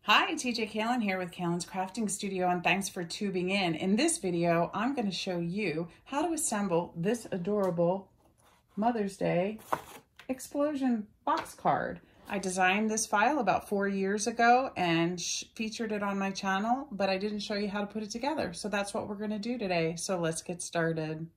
Hi, TJ Kalen here with Kalen's Crafting Studio, and thanks for tuning in. In this video, I'm going to show you how to assemble this adorable Mother's Day explosion box card. I designed this file about 4 years ago and featured it on my channel, but I didn't show you how to put it together. So that's what we're going to do today. So let's get started.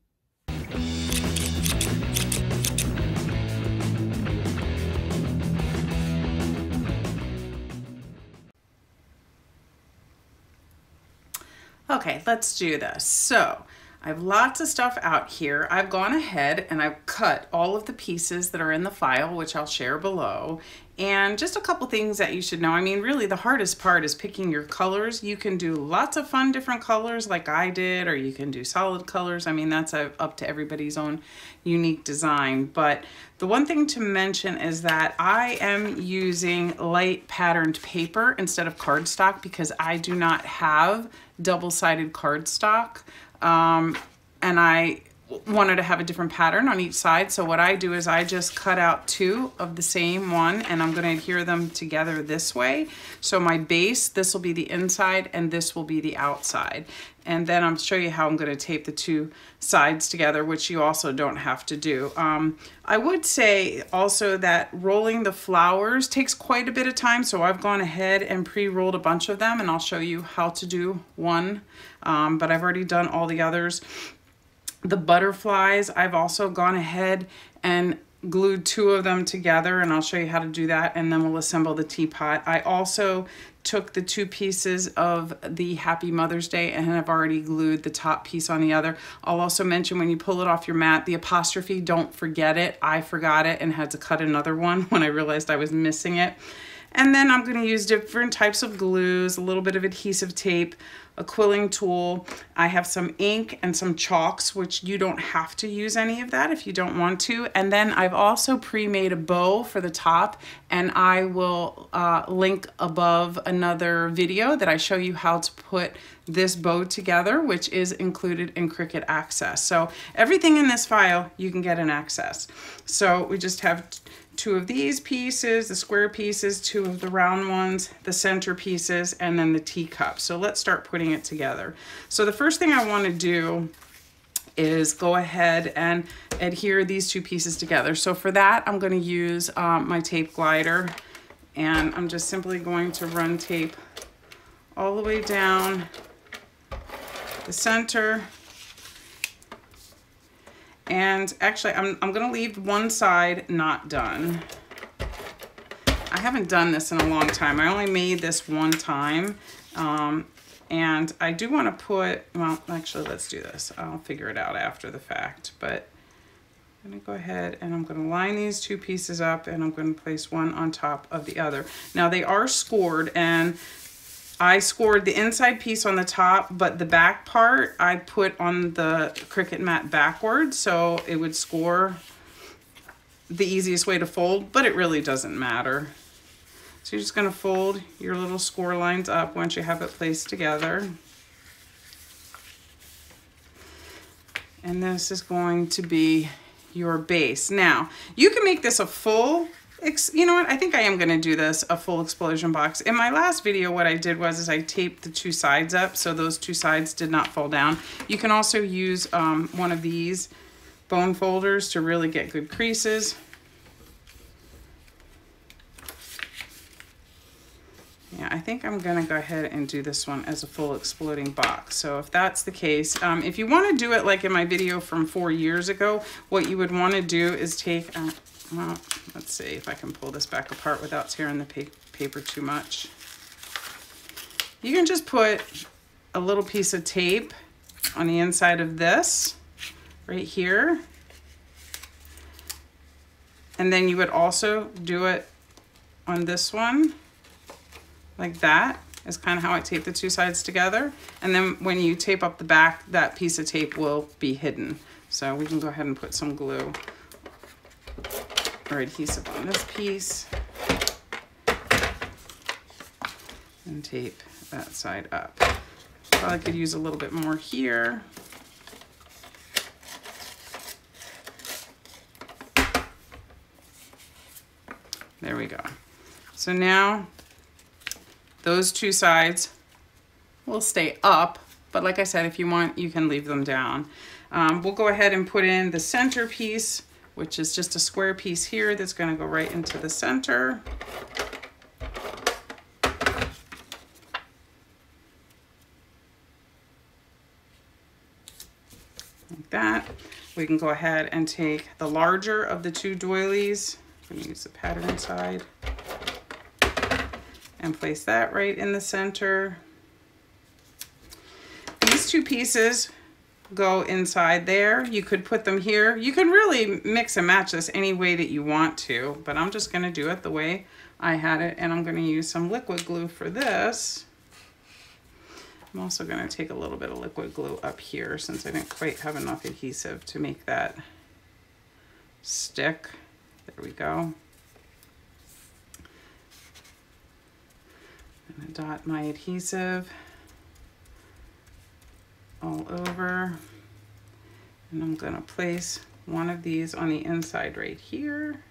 Okay, let's do this. So I have lots of stuff out here. I've gone ahead and I've cut all of the pieces that are in the file, which I'll share below. And just a couple things that you should know. I mean, really the hardest part is picking your colors. You can do lots of fun different colors like I did, or you can do solid colors. I mean, that's up to everybody's own unique design. But the one thing to mention is that I am using light patterned paper instead of cardstock because I do not have double-sided cardstock. And I wanted to have a different pattern on each side. So what I do is I just cut out two of the same one and I'm going to adhere them together this way. So my base, this will be the inside and this will be the outside. And then I'll show you how I'm going to tape the two sides together, which you also don't have to do. I would say also that rolling the flowers takes quite a bit of time. So I've gone ahead and pre-rolled a bunch of them and I'll show you how to do one. But I've already done all the others. The butterflies, I've also gone ahead and glued two of them together and I'll show you how to do that, and then we'll assemble the teapot. I also took the two pieces of the Happy Mother's Day and I've already glued the top piece on the other. I'll also mention when you pull it off your mat, the apostrophe, don't forget it. I forgot it and had to cut another one when I realized I was missing it. And then I'm going to use different types of glues, a little bit of adhesive tape, a quilling tool. I have some ink and some chalks, which you don't have to use any of that if you don't want to. And then I've also pre-made a bow for the top, and I will link above another video that I show you how to put this bow together, which is included in Cricut Access. So everything in this file you can get in Access. So we just have two of these pieces, the square pieces, two of the round ones, the center pieces, and then the teacup. So let's start putting it together. So the first thing I want to do is go ahead and adhere these two pieces together. So for that, I'm going to use my tape glider, and I'm just simply going to run tape all the way down the center. And actually, I'm going to leave one side not done. I haven't done this in a long time. I only made this one time. And I do want to put, well, actually, let's do this. I'll figure it out after the fact. But I'm going to go ahead and I'm going to line these two pieces up and I'm going to place one on top of the other. Now, they are scored, and I scored the inside piece on the top, but the back part I put on the Cricut mat backwards, so it would score the easiest way to fold, but it really doesn't matter. So you're just going to fold your little score lines up once you have it placed together. And this is going to be your base. Now, you can make this a full, you know what, I think I am going to do this, a full explosion box. In my last video, what I did was I taped the two sides up so those two sides did not fall down. You can also use one of these bone folders to really get good creases. Yeah, I think I'm going to go ahead and do this one as a full exploding box. So if that's the case, if you want to do it like in my video from 4 years ago, what you would want to do is take, well, let's see if I can pull this back apart without tearing the paper too much. You can just put a little piece of tape on the inside of this right here. And then you would also do it on this one. Like that is kind of how I tape the two sides together. And then when you tape up the back, that piece of tape will be hidden. So we can go ahead and put some glue or adhesive on this piece and tape that side up. Probably could use a little bit more here. There we go. So now Those two sides will stay up, but like I said, if you want, you can leave them down. We'll go ahead and put in the center piece, which is just a square piece here that's going to go right into the center. Like that. We can go ahead and take the larger of the two doilies. I'm going to use the pattern side and place that right in the center. These two pieces go inside there. You could put them here. You can really mix and match this any way that you want to, but I'm just going to do it the way I had it, and I'm going to use some liquid glue for this. I'm also going to take a little bit of liquid glue up here since I didn't quite have enough adhesive to make that stick. There we go. I'm going to dot my adhesive all over, and I'm going to place one of these on the inside right here.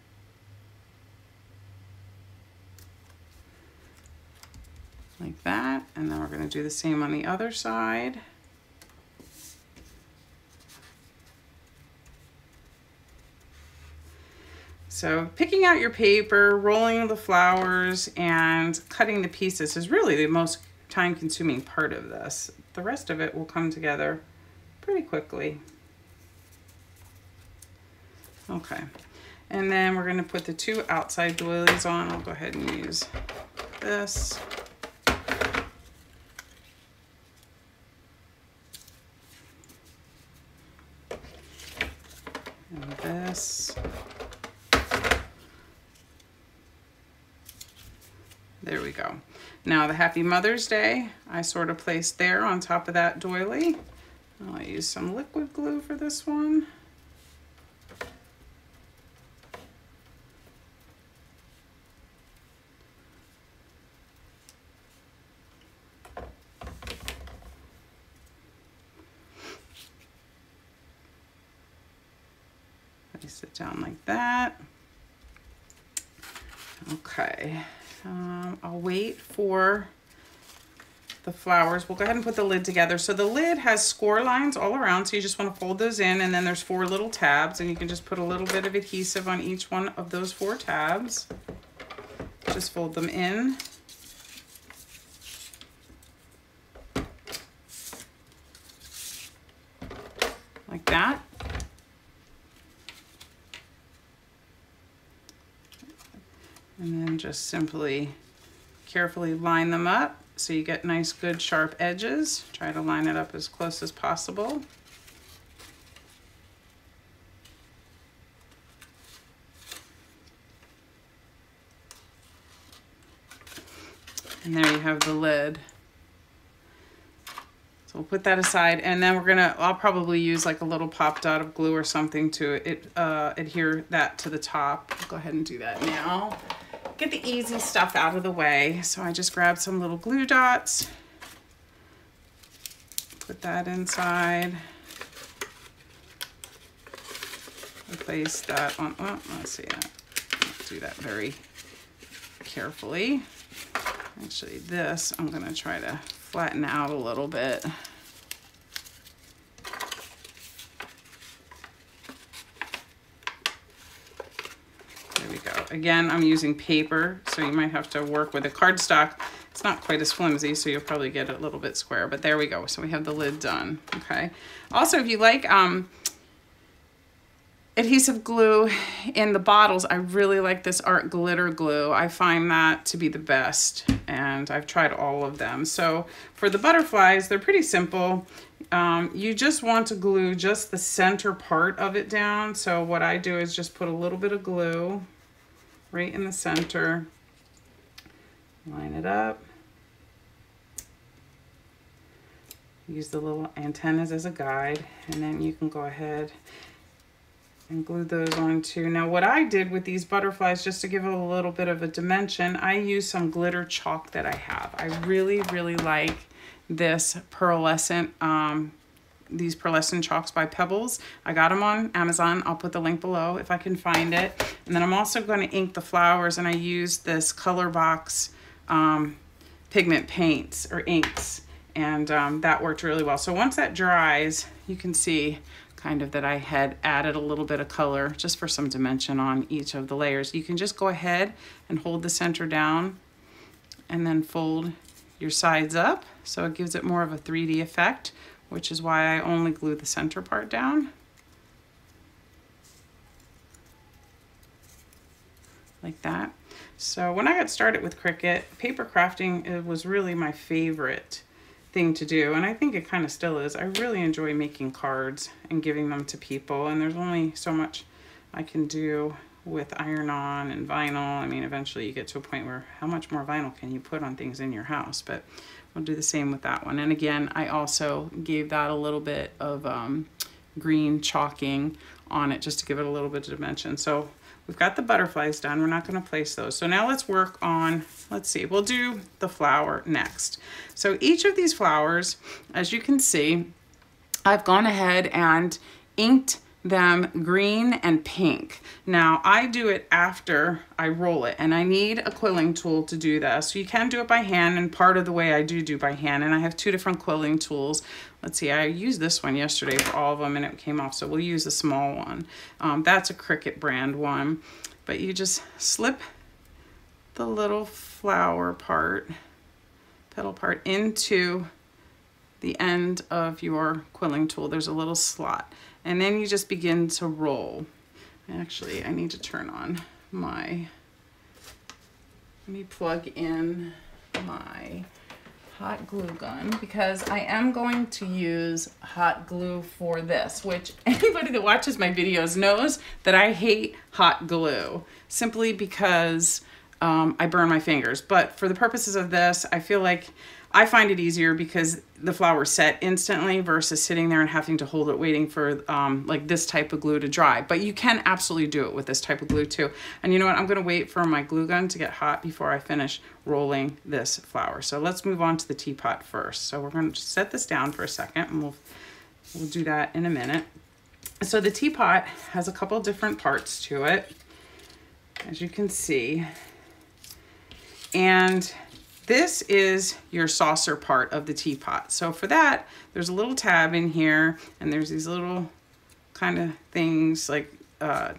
Like that, and then we're going to do the same on the other side. So picking out your paper, rolling the flowers, and cutting the pieces is really the most time-consuming part of this. The rest of it will come together pretty quickly. Okay, and then we're going to put the two outside doilies on. I'll go ahead and use this. And this. There we go. Now the Happy Mother's Day, I sort of placed there on top of that doily. I'll use some liquid glue for this one. Place it down like that. Okay. I'll wait for the flowers. We'll go ahead and put the lid together. So the lid has score lines all around, so you just want to fold those in, and then there's 4 little tabs, and you can just put a little bit of adhesive on each one of those 4 tabs. Just fold them in. Like that. And then just simply carefully line them up so you get nice, good, sharp edges. Try to line it up as close as possible. And there you have the lid. So we'll put that aside, and then I'll probably use like a little pop dot of glue or something to adhere that to the top. I'll go ahead and do that now. Get the easy stuff out of the way. So I just grabbed some little glue dots, put that inside, place that on, let's see, I'll do that very carefully. Actually, this I'm gonna try to flatten out a little bit. Again, I'm using paper, so you might have to work with a cardstock. It's not quite as flimsy, so you'll probably get it a little bit square, but there we go. So we have the lid done, okay? Also, if you like adhesive glue in the bottles, I really like this art glitter glue. I find that to be the best, and I've tried all of them. So for the butterflies, they're pretty simple. You just want to glue just the center part of it down. So what I do is just put a little bit of glue right in the center, line it up, use the little antennas as a guide, and then you can go ahead and glue those on too. Now what I did with these butterflies, just to give it a little bit of a dimension, I used some glitter chalk that I have. I really, really like this pearlescent, these pearlescent chalks by Pebbles. I got them on Amazon. I'll put the link below if I can find it. And then I'm also going to ink the flowers, and I use this color box pigment paints or inks, and that worked really well. So once that dries, you can see kind of that I had added a little bit of color just for some dimension on each of the layers. You can just go ahead and hold the center down and then fold your sides up, so it gives it more of a 3D effect, which is why I only glue the center part down. Like that. So when I got started with Cricut, paper crafting, it was really my favorite thing to do, and I think it kind of still is. I really enjoy making cards and giving them to people, and there's only so much I can do with iron-on and vinyl. I mean, eventually you get to a point where how much more vinyl can you put on things in your house, but we'll do the same with that one. And again, I also gave that a little bit of green chalking on it just to give it a little bit of dimension. So we've got the butterflies done. We're not going to place those. So now let's work on, let's see, we'll do the flower next. So each of these flowers, as you can see, I've gone ahead and inked them green and pink. Now I do it after I roll it, and I need a quilling tool to do this. So you can do it by hand, and part of the way I do by hand, and I have two different quilling tools. Let's see, I used this one yesterday for all of them and it came off, so we'll use a small one. That's a Cricut brand one, but you just slip the little flower part, petal part, into the end of your quilling tool. There's a little slot, and then you just begin to roll. Actually, I need to turn on my, let me plug in my hot glue gun, because I am going to use hot glue for this, which anybody that watches my videos knows that I hate hot glue simply because I burn my fingers. But for the purposes of this, I feel like I find it easier because the flowers set instantly versus sitting there and having to hold it waiting for like this type of glue to dry. But you can absolutely do it with this type of glue too. And you know what? I'm going to wait for my glue gun to get hot before I finish rolling this flower. So let's move on to the teapot first. So we're going to set this down for a second, and we'll do that in a minute. So the teapot has a couple different parts to it, as you can see. And this is your saucer part of the teapot. So for that, there's a little tab in here, and there's these little kind of things like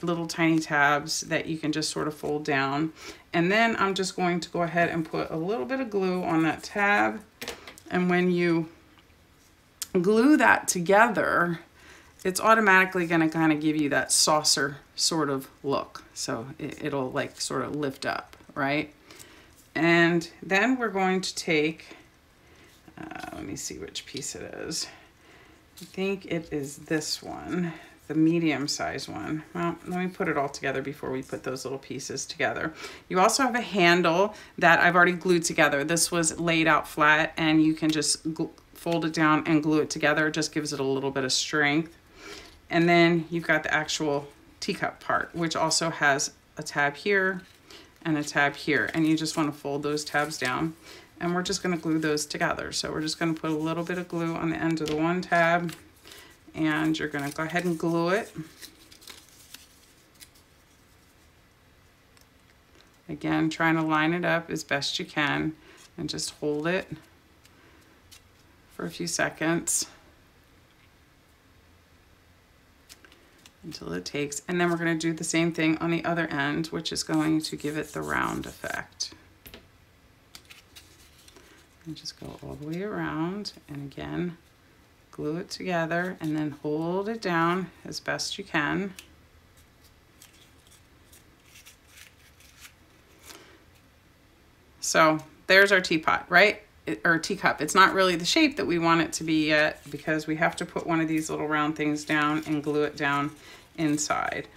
little tiny tabs that you can just sort of fold down. And then I'm just going to go ahead and put a little bit of glue on that tab. And when you glue that together, it's automatically going to kind of give you that saucer sort of look. So it'll like sort of lift up, right? And then we're going to take, let me see which piece it is. I think it is this one, the medium size one. Well, let me put it all together before we put those little pieces together. You also have a handle that I've already glued together. This was laid out flat, and you can just fold it down and glue it together. It just gives it a little bit of strength. And then you've got the actual teacup part, which also has a tab here and a tab here, and you just want to fold those tabs down, and we're just going to glue those together. So we're just going to put a little bit of glue on the end of the one tab, and you're going to go ahead and glue it. Again, trying to line it up as best you can, and just hold it for a few seconds until it takes, and then we're going to do the same thing on the other end, which is going to give it the round effect. And just go all the way around, and again, glue it together, and then hold it down as best you can. So there's our teapot, right? Or teacup. It's not really the shape that we want it to be yet, because we have to put one of these little round things down and glue it down inside.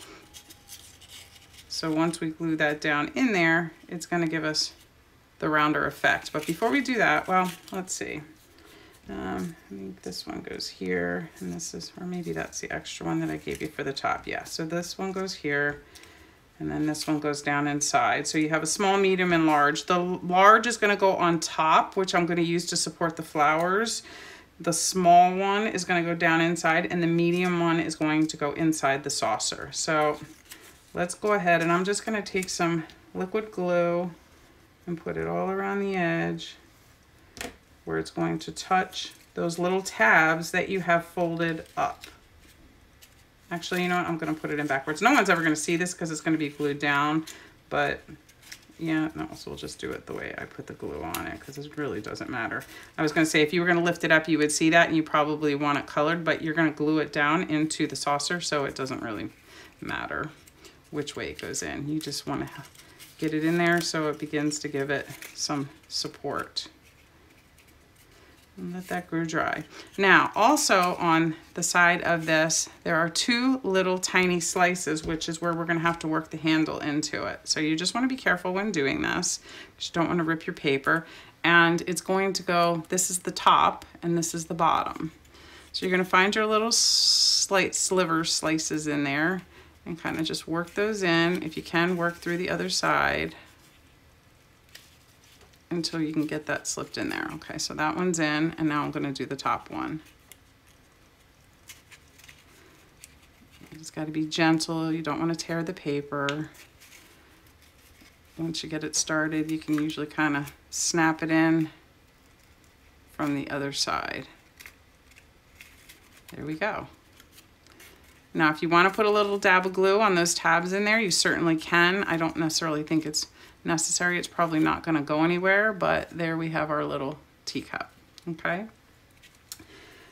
So once we glue that down in there, it's going to give us the rounder effect. But before we do that, well, let's see. I think this one goes here, and this is, or maybe that's the extra one that I gave you for the top. Yeah, so this one goes here, and then this one goes down inside. So you have a small, medium, and large. The large is going to go on top, which I'm going to use to support the flowers. The small one is going to go down inside, and the medium one is going to go inside the saucer. So let's go ahead, and I'm just going to take some liquid glue and put it all around the edge where it's going to touch those little tabs that you have folded up. Actually, you know what? I'm going to put it in backwards. No one's ever going to see this because it's going to be glued down, but yeah, no, so we'll just do it the way I put the glue on it because it really doesn't matter. I was going to say if you were going to lift it up, you would see that and you probably want it colored, but you're going to glue it down into the saucer, so it doesn't really matter which way it goes in. You just want to get it in there so it begins to give it some support. And let that glue dry. Now, also on the side of this, there are two little tiny slices, which is where we're going to have to work the handle into it. So you just want to be careful when doing this. You don't want to rip your paper. And it's going to go, this is the top and this is the bottom. So you're going to find your little slight sliver slices in there and kind of just work those in. If you can, work through the other side until you can get that slipped in there. Okay, so that one's in, and now I'm going to do the top one. You just got to be gentle. You don't want to tear the paper. Once you get it started, you can usually kind of snap it in from the other side. There we go. Now, if you want to put a little dab of glue on those tabs in there, you certainly can. I don't necessarily think it's necessary. It's probably not going to go anywhere, but there we have our little teacup. Okay,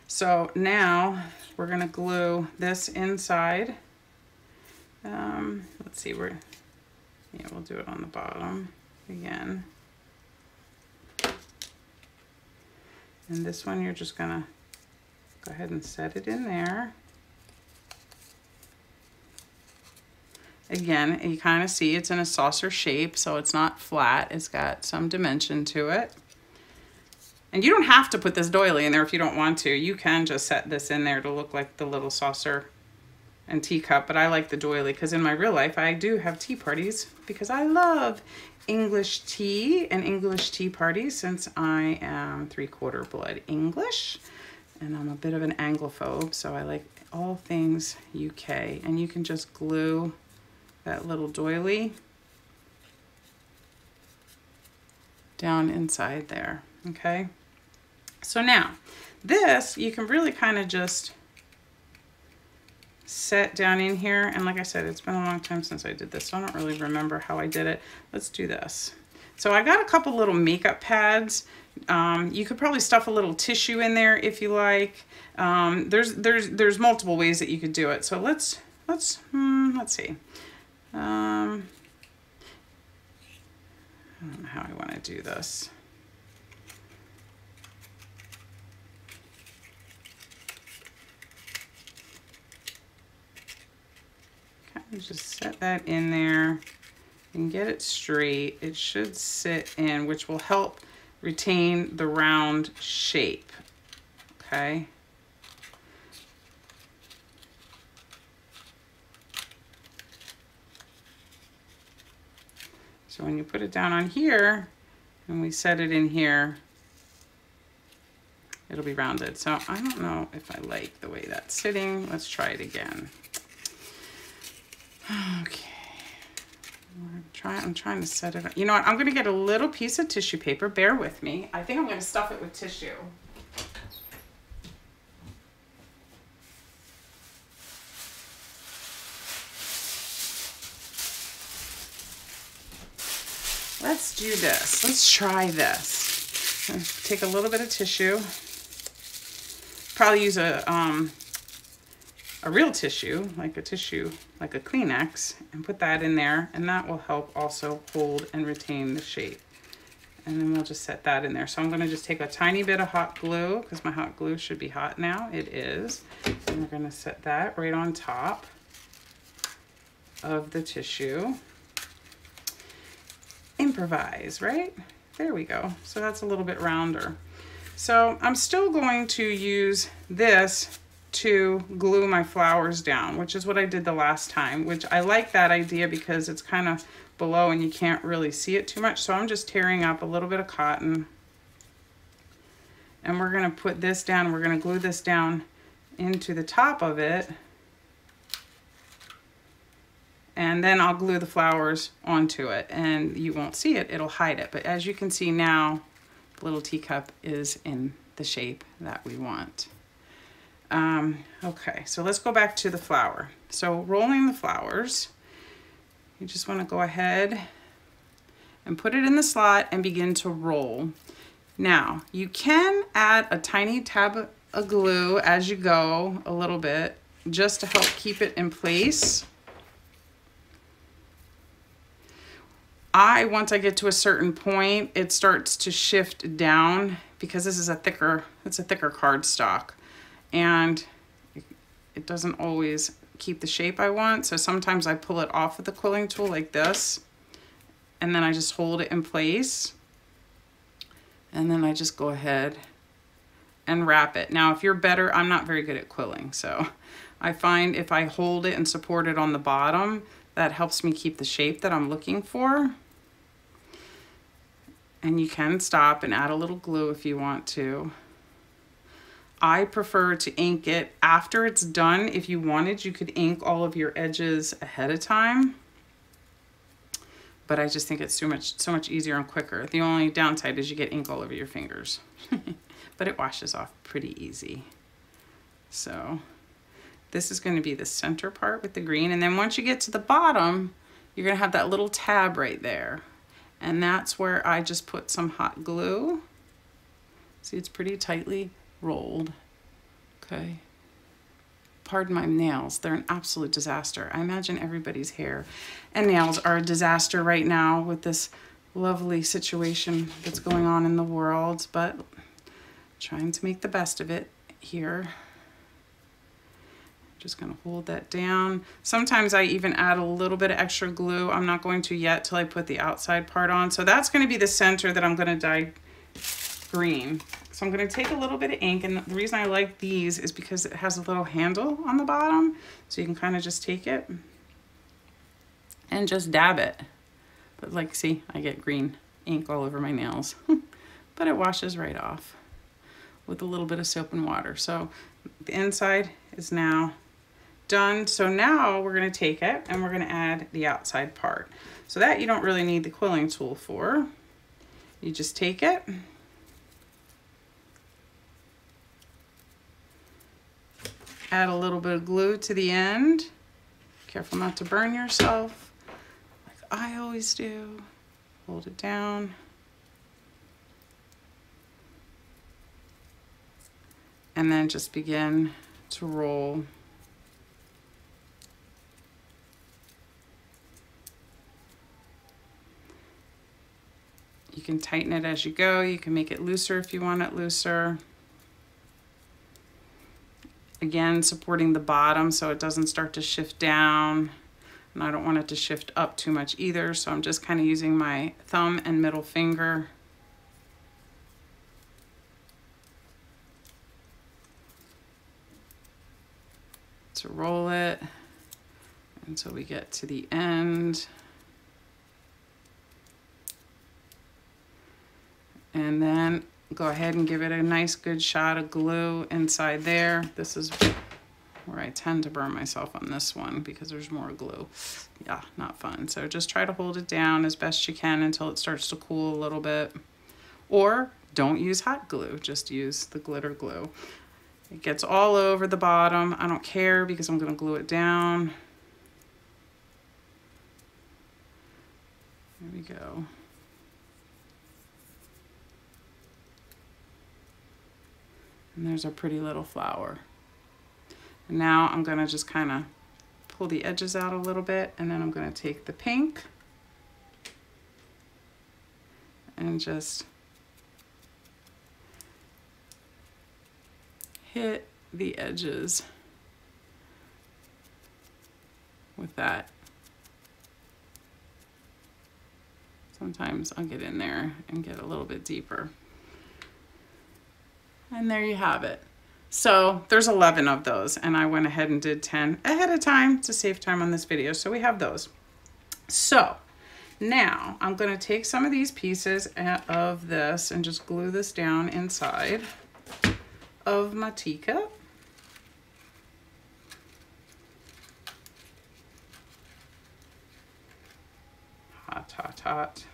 so now we're going to glue this inside. Let's see, we'll do it on the bottom again, and this one you're just gonna go ahead and set it in there. Again, you kind of see it's in a saucer shape, so it's not flat. It's got some dimension to it. And you don't have to put this doily in there if you don't want to. You can just set this in there to look like the little saucer and teacup, but I like the doily because in my real life, I do have tea parties because I love English tea and English tea parties since I am 3/4 blood English and I'm a bit of an Anglophobe, so I like all things UK. And you can just glue that little doily down inside there, okay? So now, this, you can really kind of just set down in here, and like I said, it's been a long time since I did this, so I don't really remember how I did it. Let's do this. So I got a couple little makeup pads. You could probably stuff a little tissue in there if you like. There's multiple ways that you could do it. So let's see. I don't know how I want to do this. Kind of just set that in there and get it straight. It should sit in, which will help retain the round shape. Okay. So when you put it down on here and we set it in here, it'll be rounded. So I don't know if I like the way that's sitting. Let's try it again. Okay. I'm trying to set it up. You know what? I'm going to get a little piece of tissue paper. Bear with me. I think I'm going to stuff it with tissue. Let's do this. Let's try this. Take a little bit of tissue. Probably use a real tissue, like a Kleenex, and put that in there, and that will help also hold and retain the shape. And then we'll just set that in there. So I'm going to just take a tiny bit of hot glue, because my hot glue should be hot now. It is. And we're going to set that right on top of the tissue. Improvise, right? There we go. So that's a little bit rounder. So I'm still going to use this to glue my flowers down, which is what I did the last time, which I like that idea because it's kind of below and you can't really see it too much. So I'm just tearing up a little bit of cotton and we're going to put this down. We're going to glue this down into the top of it. And then I'll glue the flowers onto it and you won't see it, it'll hide it. But as you can see now, little teacup is in the shape that we want. Okay, so let's go back to the flower. So rolling the flowers, you just want to go ahead and put it in the slot and begin to roll. Now, you can add a tiny tab of glue as you go, a little bit, just to help keep it in place. Once I get to a certain point, it starts to shift down because this is it's a thicker cardstock, and it doesn't always keep the shape I want. So sometimes I pull it off with the quilling tool like this, and then I just hold it in place, and then I just go ahead and wrap it. Now, if you're better, I'm not very good at quilling, so I find if I hold it and support it on the bottom, that helps me keep the shape that I'm looking for. And you can stop and add a little glue if you want to. I prefer to ink it after it's done. If you wanted, you could ink all of your edges ahead of time. But I just think it's so much easier and quicker. The only downside is you get ink all over your fingers. But it washes off pretty easy. So this is going to be the center part with the green. And then once you get to the bottom, you're going to have that little tab right there. And that's where I just put some hot glue. See, it's pretty tightly rolled. Okay. Pardon my nails. They're an absolute disaster. I imagine everybody's hair and nails are a disaster right now with this lovely situation that's going on in the world, but trying to make the best of it here. Just gonna hold that down. Sometimes I even add a little bit of extra glue. I'm not going to yet till I put the outside part on. So that's gonna be the center that I'm gonna dye green. So I'm gonna take a little bit of ink, and the reason I like these is because it has a little handle on the bottom. So you can kind of just take it and just dab it. But like, see, I get green ink all over my nails, but it washes right off with a little bit of soap and water. So the inside is now done. So now we're going to take it and we're going to add the outside part. So that you don't really need the quilling tool for. You just take it, add a little bit of glue to the end. Careful not to burn yourself, like I always do. Hold it down. And then just begin to roll. You can tighten it as you go. You can make it looser if you want it looser. Again, supporting the bottom so it doesn't start to shift down. And I don't want it to shift up too much either, so I'm just kind of using my thumb and middle finger. To roll it until we get to the end. And then go ahead and give it a nice good shot of glue inside there. This is where I tend to burn myself on this one because there's more glue. Yeah, not fun. So just try to hold it down as best you can until it starts to cool a little bit. Or don't use hot glue, just use the glitter glue. It gets all over the bottom. I don't care because I'm going to glue it down. There we go. And there's our pretty little flower. And now I'm going to just kind of pull the edges out a little bit, and then I'm going to take the pink and just hit the edges with that. Sometimes I'll get in there and get a little bit deeper. And there you have it. So there's 11 of those, and I went ahead and did 10 ahead of time to save time on this video. So we have those. So now I'm going to take some of these pieces of this and just glue this down inside of my teacup. Hot, hot, hot.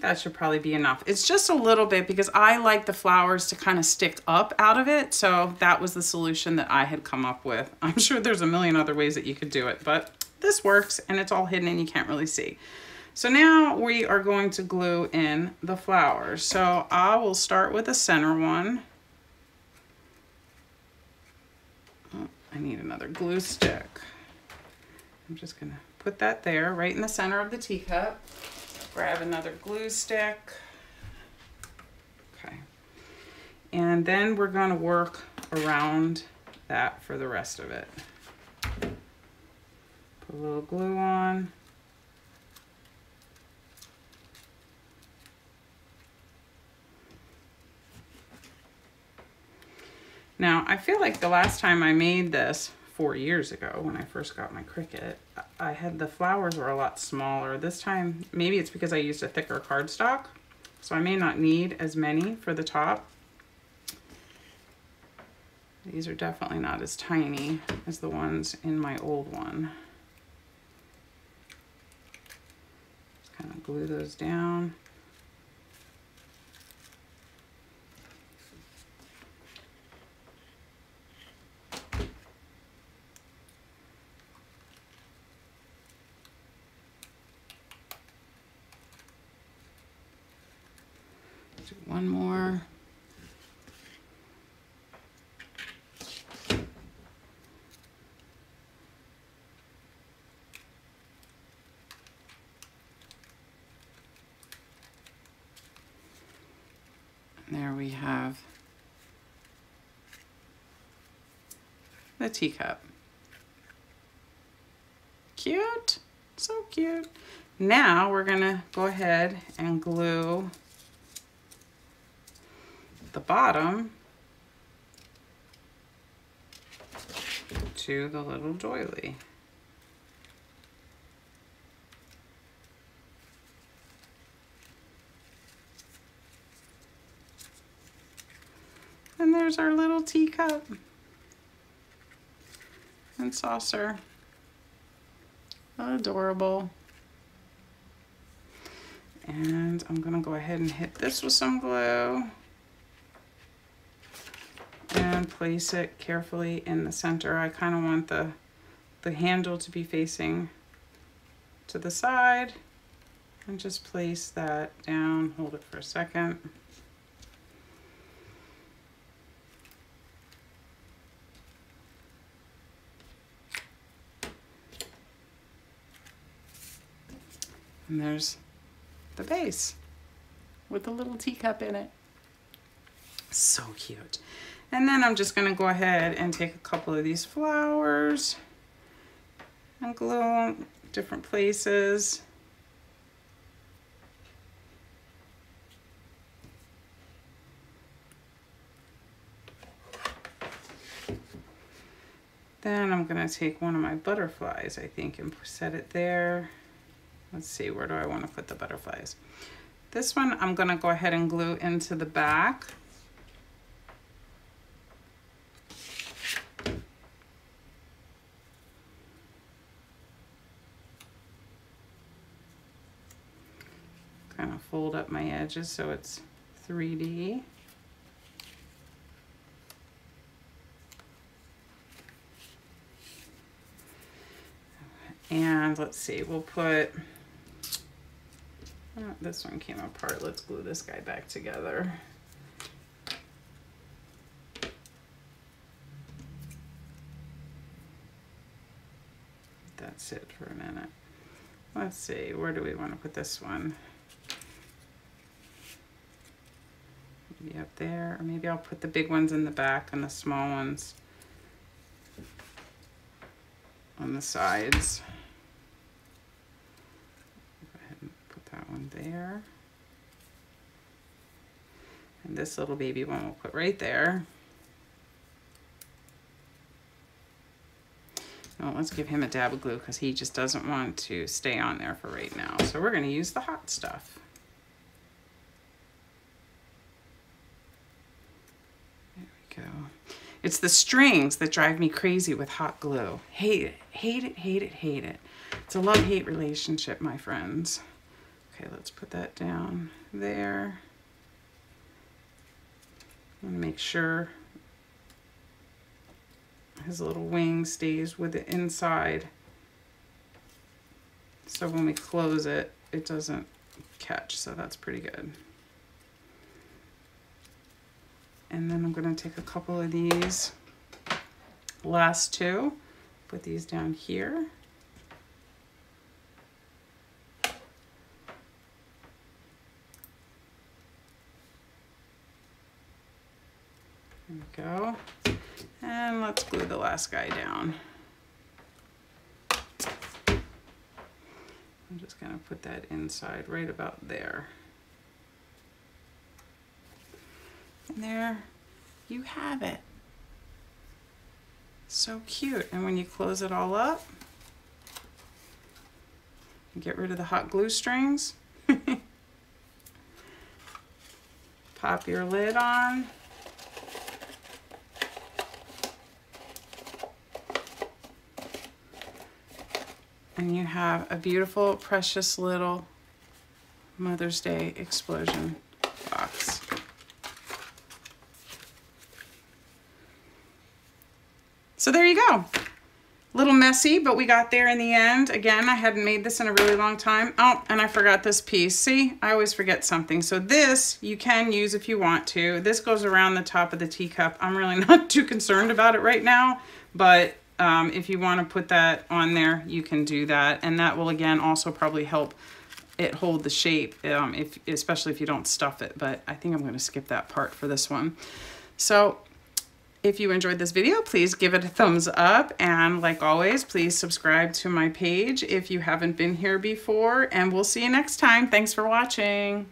that should probably be enough. It's just a little bit because I like the flowers to kind of stick up out of it. So that was the solution that I had come up with. I'm sure there's a million other ways that you could do it, but this works and it's all hidden and you can't really see. So now we are going to glue in the flowers. So I will start with the center one. Oh, I need another glue stick. I'm just gonna put that there, right in the center of the teacup. Grab another glue stick. Okay. And then we're gonna work around that for the rest of it. Put a little glue on. Now, I feel like the last time I made this 4 years ago when I first got my Cricut, I had the flowers were a lot smaller. This time, maybe it's because I used a thicker cardstock, so I may not need as many for the top. These are definitely not as tiny as the ones in my old one. Just kind of glue those down. Do one more. And there we have the teacup. Cute, so cute. Now we're gonna go ahead and glue the bottom to the little doily. And there's our little teacup and saucer. Adorable. And I'm gonna go ahead and hit this with some glue and place it carefully in the center. I kind of want the handle to be facing to the side, and just place that down. Hold it for a second. And there's the base with the little teacup in it. So cute. And then I'm just gonna go ahead and take a couple of these flowers and glue them different places. Then I'm gonna take one of my butterflies, I think, and set it there. Let's see, where do I want to put the butterflies? This one I'm gonna go ahead and glue into the back. Kind of fold up my edges so it's 3D. And let's see, we'll put, oh, this one came apart. Let's glue this guy back together. That's it for a minute. Let's see, where do we want to put this one? Maybe up there, or maybe I'll put the big ones in the back and the small ones on the sides. Go ahead and put that one there. And this little baby one we'll put right there. No, let's give him a dab of glue because he just doesn't want to stay on there for right now. So we're going to use the hot stuff. There we go. It's the strings that drive me crazy with hot glue. Hate it, hate it, hate it, hate it. It's a love-hate relationship, my friends. Okay, let's put that down there. And make sure his little wing stays with the inside. So when we close it, it doesn't catch, so that's pretty good. And then I'm going to take a couple of these last two, put these down here. There we go. And let's glue the last guy down. I'm just going to put that inside right about there. And there you have it. So cute. And when you close it all up, get rid of the hot glue strings. Pop your lid on. And you have a beautiful, precious little Mother's Day explosion box. So there you go. A little messy, but we got there in the end. Again, I hadn't made this in a really long time. Oh, and I forgot this piece. See, I always forget something. So this you can use if you want to. This goes around the top of the teacup. I'm really not too concerned about it right now, but if you want to put that on there, you can do that. And that will, again, also probably help it hold the shape, especially if you don't stuff it. But I think I'm going to skip that part for this one. So if you enjoyed this video, please give it a thumbs up. And like always, please subscribe to my page if you haven't been here before. And we'll see you next time. Thanks for watching.